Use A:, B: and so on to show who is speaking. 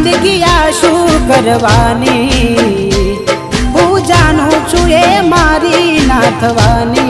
A: જિંદગી આ શું કરવાની હું જાણું છું એ મારી ના થવાની